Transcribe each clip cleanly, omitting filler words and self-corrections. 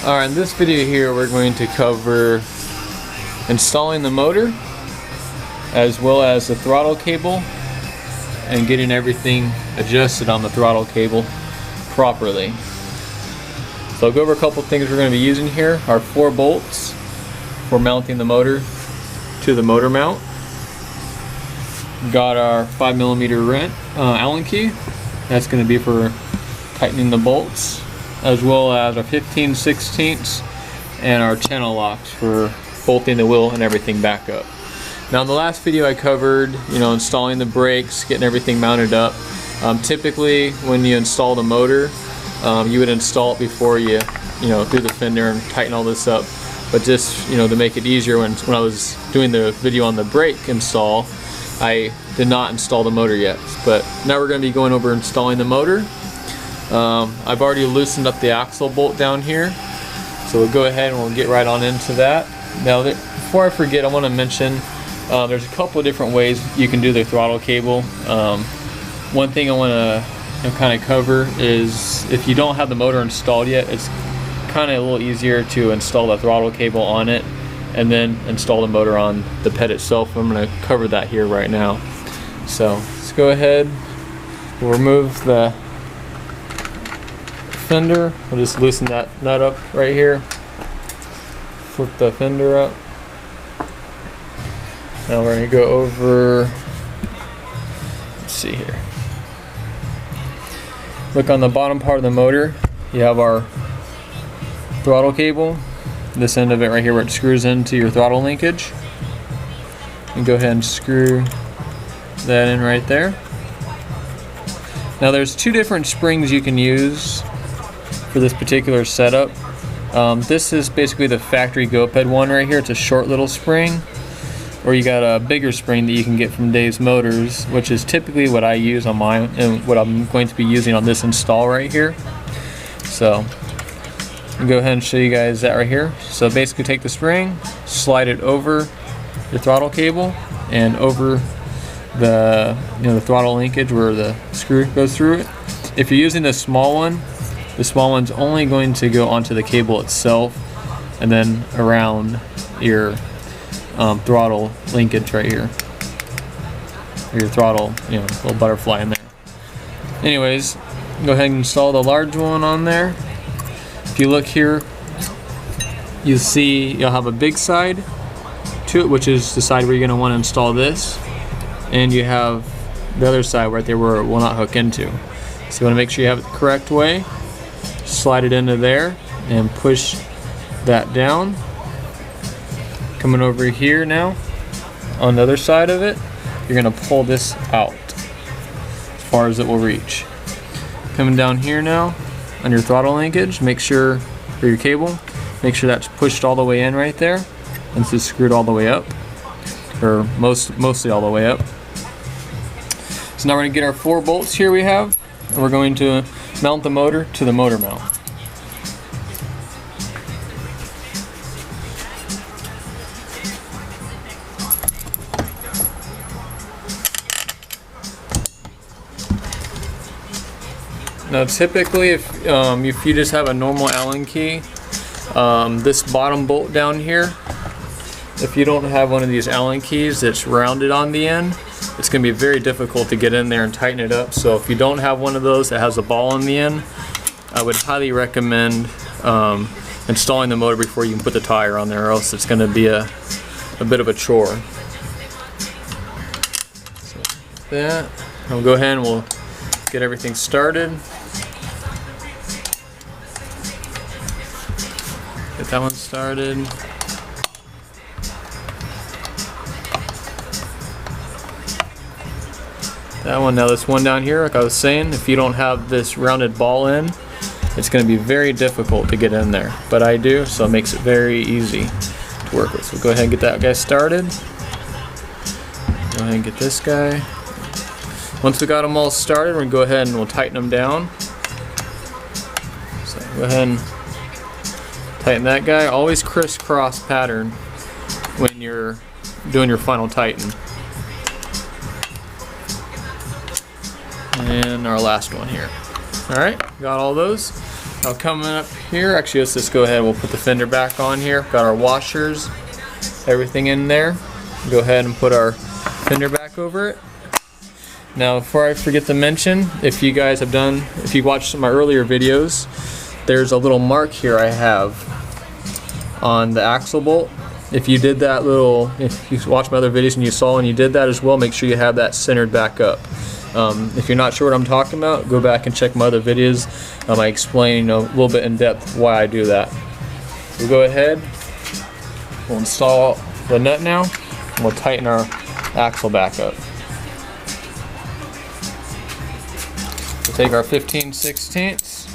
Alright, in this video here we're going to cover installing the motor as well as the throttle cable and getting everything adjusted on the throttle cable properly. So I'll go over a couple things we're going to be using here. Our 4 bolts for mounting the motor to the motor mount. Got our 5mm Allen key. That's going to be for tightening the bolts, as well as our 15/16 and our channel locks for bolting the wheel and everything back up. Now in the last video I covered, installing the brakes, getting everything mounted up. Typically when you install the motor, you would install it before you do the fender and tighten all this up. But just to make it easier, when I was doing the video on the brake install, I did not install the motor yet. But now we're going to be going over installing the motor. I've already loosened up the axle bolt down here, so we'll go ahead and we'll get right on into that. Now before I forget, I want to mention there's a couple of different ways you can do the throttle cable. One thing I want to kind of cover is if you don't have the motor installed yet, it's kind of a little easier to install the throttle cable on it and then install the motor on the ped itself. I'm going to cover that here right now. So let's go ahead, we'll remove the fender. We'll just loosen that nut up right here, flip the fender up. Now we're going to go over, let's see here, look on the bottom part of the motor. You have our throttle cable, this end of it right here where it screws into your throttle linkage. And go ahead and screw that in right there. Now there's 2 different springs you can use for this particular setup. This is basically the factory GoPed one right here. It's a short little spring, or you got a bigger spring that you can get from Dave's Motors, which is typically what I use on mine and what I'm going to be using on this install right here. So I'll go ahead and show you guys that right here. So basically take the spring, slide it over your throttle cable and over the the throttle linkage where the screw goes through it. If you're using the small one, the small one's only going to go onto the cable itself and then around your throttle linkage right here, or your throttle, little butterfly in there. Anyways, go ahead and install the large one on there. If you look here, you see you'll have a big side to it, which is the side where you're going to want to install this, and you have the other side right there where it will not hook into. So you want to make sure you have it the correct way. Slide it into there and push that down. Coming over here now, on the other side of it, you're going to pull this out as far as it will reach. Coming down here now on your throttle linkage, make sure, for your cable, make sure that's pushed all the way in right there, and it's screwed all the way up, or mostly all the way up. So now we're going to get our 4 bolts here we have, and we're going to mount the motor to the motor mount. Now typically if you just have a normal Allen key, this bottom bolt down here, if you don't have one of these Allen keys that's rounded on the end, it's going to be very difficult to get in there and tighten it up. So if you don't have one of those that has a ball on the end, I would highly recommend installing the motor before you can put the tire on there, or else it's going to be a bit of a chore. So that, we'll go ahead and we'll get everything started. Get that one started. That one. Now this one down here, like I was saying, if you don't have this rounded ball in, it's going to be very difficult to get in there. But I do, so it makes it very easy to work with. So go ahead and get that guy started. Go ahead and get this guy. Once we got them all started, we're going to go ahead and we'll tighten them down. So go ahead and tighten that guy. Always crisscross pattern when you're doing your final tighten. And our last one here. Alright, got all those. Now coming up here, actually let's just go ahead and we'll put the fender back on here. Got our washers, everything in there. Go ahead and put our fender back over it. Now before I forget to mention, if you guys have done, if you watched my earlier videos, there's a little mark here I have on the axle bolt. If you did that little, if you watched my other videos and you saw and you did that as well, make sure you have that centered back up. If you're not sure what I'm talking about, go back and check my other videos. I explain a little bit in depth why I do that. We'll go ahead, we'll install the nut now, and we'll tighten our axle back up. We'll take our 15/16,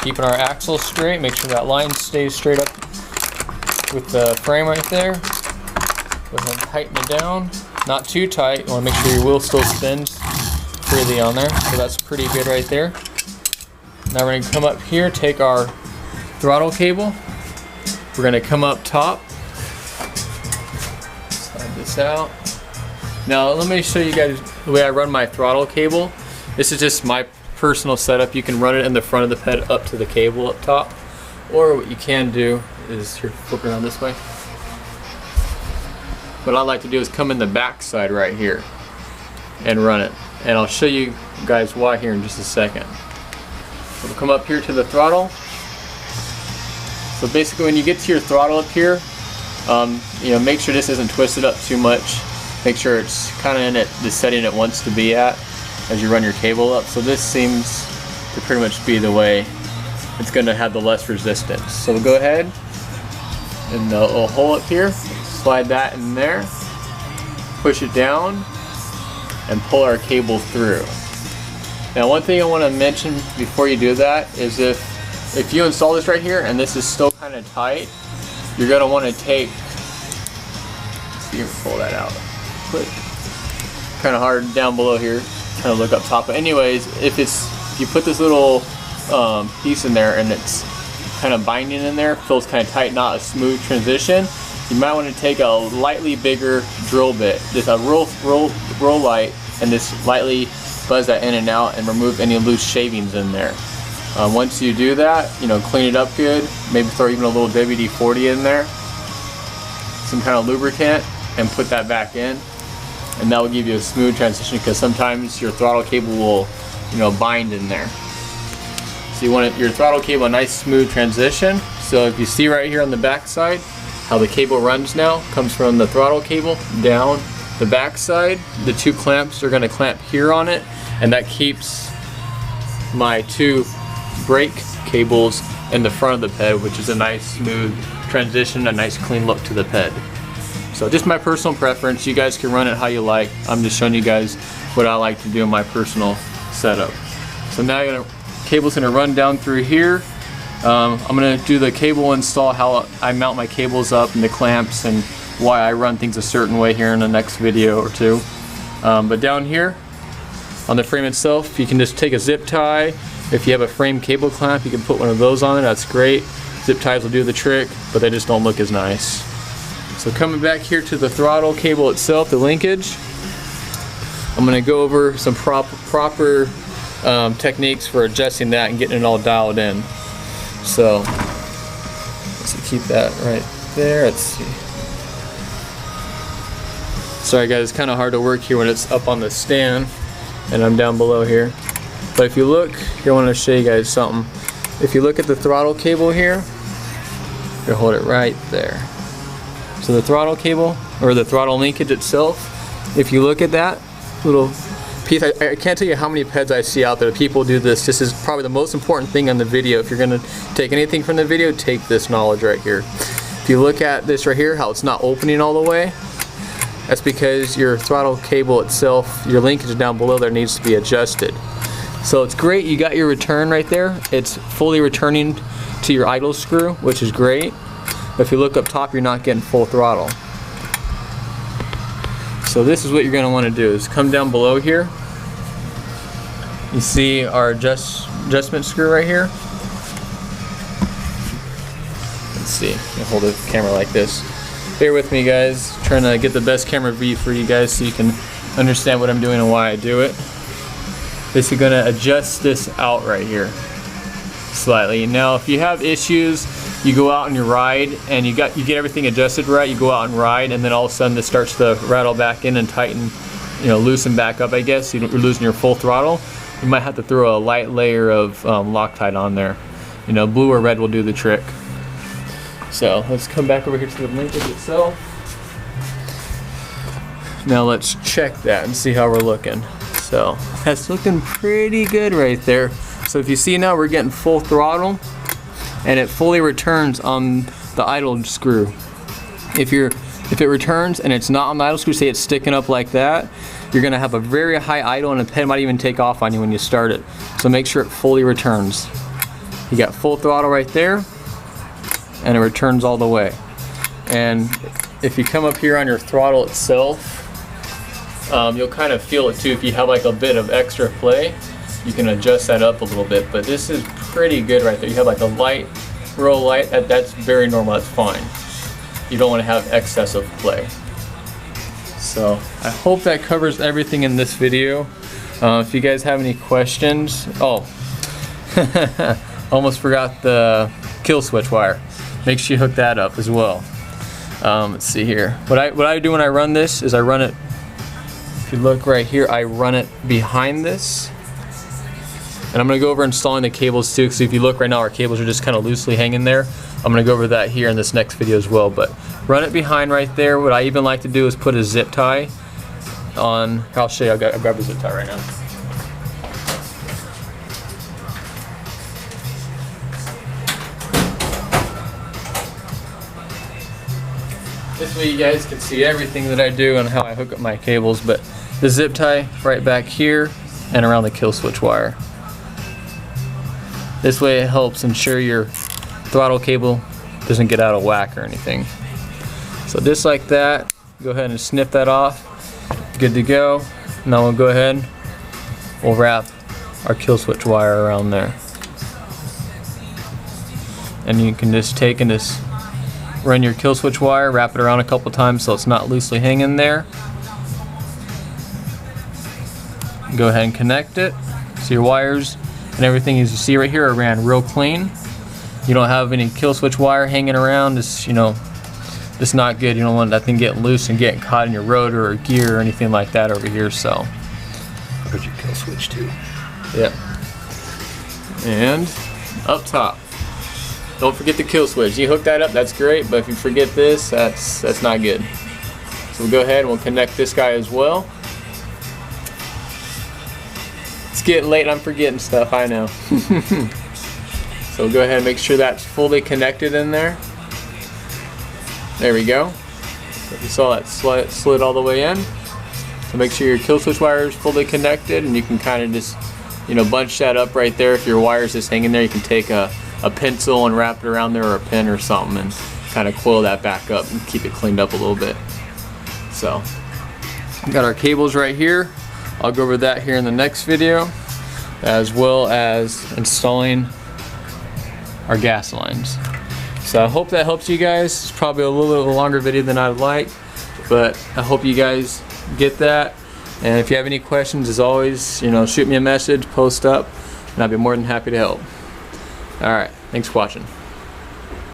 keeping our axle straight, make sure that line stays straight up with the frame right there. Go ahead and tighten it down, not too tight. You want to make sure your wheel still spins freely on there, so that's pretty good right there. Now we're going to come up here, take our throttle cable, we're going to come up top, slide this out. Now let me show you guys the way I run my throttle cable. This is just my personal setup. You can run it in the front of the ped up to the cable up top, or what you can do is here, flip around this way. What I like to do is come in the back side right here and run it, and I'll show you guys why here in just a second. We'll come up here to the throttle. So basically when you get to your throttle up here, you know, make sure this isn't twisted up too much. Make sure it's kind of in the setting it wants to be at as you run your cable up. So this seems to pretty much be the way it's going to have the less resistance. So we'll go ahead and the little hole up here, slide that in there, push it down, and pull our cable through. Now one thing I want to mention before you do that is if you install this right here and this is still kind of tight, you're going to want to take, let's see if we pull that out. Kind of hard down below here, kind of look up top. But anyways, if you put this little piece in there and it's kind of binding in there, feels kind of tight, not a smooth transition, you might want to take a lightly bigger drill bit, just a real light, and just lightly buzz that in and out and remove any loose shavings in there. Once you do that, you know, clean it up good, maybe throw even a little WD-40 in there, some kind of lubricant, and put that back in, and that will give you a smooth transition, because sometimes your throttle cable will, you know, bind in there. So you want your throttle cable a nice smooth transition. So if you see right here on the back side how the cable runs now, comes from the throttle cable down the back side. The two clamps are going to clamp here on it, and that keeps my two brake cables in the front of the ped, which is a nice smooth transition, a nice clean look to the ped. So just my personal preference. You guys can run it how you like. I'm just showing you guys what I like to do in my personal setup. So now cable's gonna run down through here. I'm gonna do the cable install, how I mount my cables up and the clamps, and why I run things a certain way here in the next video or two. But down here on the frame itself, you can just take a zip tie. If you have a frame cable clamp, you can put one of those on it. That's great. Zip ties will do the trick, but they just don't look as nice. So coming back here to the throttle cable itself, the linkage, I'm going to go over some proper techniques for adjusting that and getting it all dialed in. So let's see, keep that right there. Let's see. Sorry guys, it's kind of hard to work here when it's up on the stand and I'm down below here. But if you look, here I want to show you guys something. If you look at the throttle cable here, you hold it right there. So the throttle cable, or the throttle linkage itself, if you look at that little piece, I can't tell you how many peds I see out there. People do this. This is probably the most important thing on the video. If you're going to take anything from the video, take this knowledge right here. If you look at this right here, how it's not opening all the way, that's because your throttle cable itself, your linkage down below there, needs to be adjusted. So it's great, you got your return right there. It's fully returning to your idle screw, which is great. But if you look up top, you're not getting full throttle. So this is what you're going to want to do, is come down below here. You see our adjustment screw right here. Let's see, I'll hold the camera like this. Bear with me guys, trying to get the best camera view for you guys so you can understand what I'm doing and why I do it. basically going to adjust this out right here slightly. Now if you have issues, you go out and you ride and you get everything adjusted right, you go out and ride, and then all of a sudden this starts to rattle back in and tighten, you know, loosen back up, I guess. You're losing your full throttle. You might have to throw a light layer of Loctite on there. You know, blue or red will do the trick. So let's come back over here to the linkage itself. Now let's check that and see how we're looking. So that's looking pretty good right there. So if you see now, we're getting full throttle and it fully returns on the idle screw. If it returns and it's not on the idle screw, say it's sticking up like that, you're gonna have a very high idle and the pen might even take off on you when you start it. So make sure it fully returns. You got full throttle right there and it returns all the way. And if you come up here on your throttle itself, you'll kind of feel it too. If you have like a bit of extra play, you can adjust that up a little bit, but this is pretty good right there. You have like a light, real light, that's very normal, that's fine. You don't want to have excess of play. So I hope that covers everything in this video. If you guys have any questions, almost forgot the kill switch wire. Make sure you hook that up as well. Let's see here. What I do when I run this is I run it, if you look right here, I run it behind this. And I'm going to go over installing the cables too, because if you look right now, our cables are just kind of loosely hanging there. I'm going to go over that here in this next video as well. But run it behind right there. What I even like to do is put a zip tie on. I'll show you. I'll grab a zip tie right now. This way you guys can see everything that I do and how I hook up my cables. But the zip tie right back here and around the kill switch wire. This way it helps ensure your throttle cable doesn't get out of whack or anything. So just like that, go ahead and snip that off. Good to go. Now we'll go ahead, we'll wrap our kill switch wire around there. And you can just take and just run your kill switch wire, wrap it around a couple times so it's not loosely hanging there. Go ahead and connect it. So your wires and everything, as you see right here, are ran real clean. You don't have any kill switch wire hanging around. It's, you know, it's not good. You don't want that thing getting loose and getting caught in your rotor or gear or anything like that over here. So there's your kill switch too. Yeah. And up top, don't forget the kill switch. You hook that up, that's great, but if you forget this, that's not good. So we'll go ahead and we'll connect this guy as well. It's getting late and I'm forgetting stuff, I know. So we'll go ahead and make sure that's fully connected in there. There we go. So you saw that slid all the way in. So make sure your kill switch wire is fully connected, and you can kind of just, you know, bunch that up right there. If your wire's just hanging there, you can take a pencil and wrap it around there, or a pin or something, and kind of coil that back up and keep it cleaned up a little bit. So we got our cables right here. I'll go over that here in the next video, as well as installing our gas lines. So I hope that helps you guys. It's probably a little bit longer video than I'd like, but I hope you guys get that. And if you have any questions, as always, you know, shoot me a message, post up, and I'll be more than happy to help. All right, thanks for watching.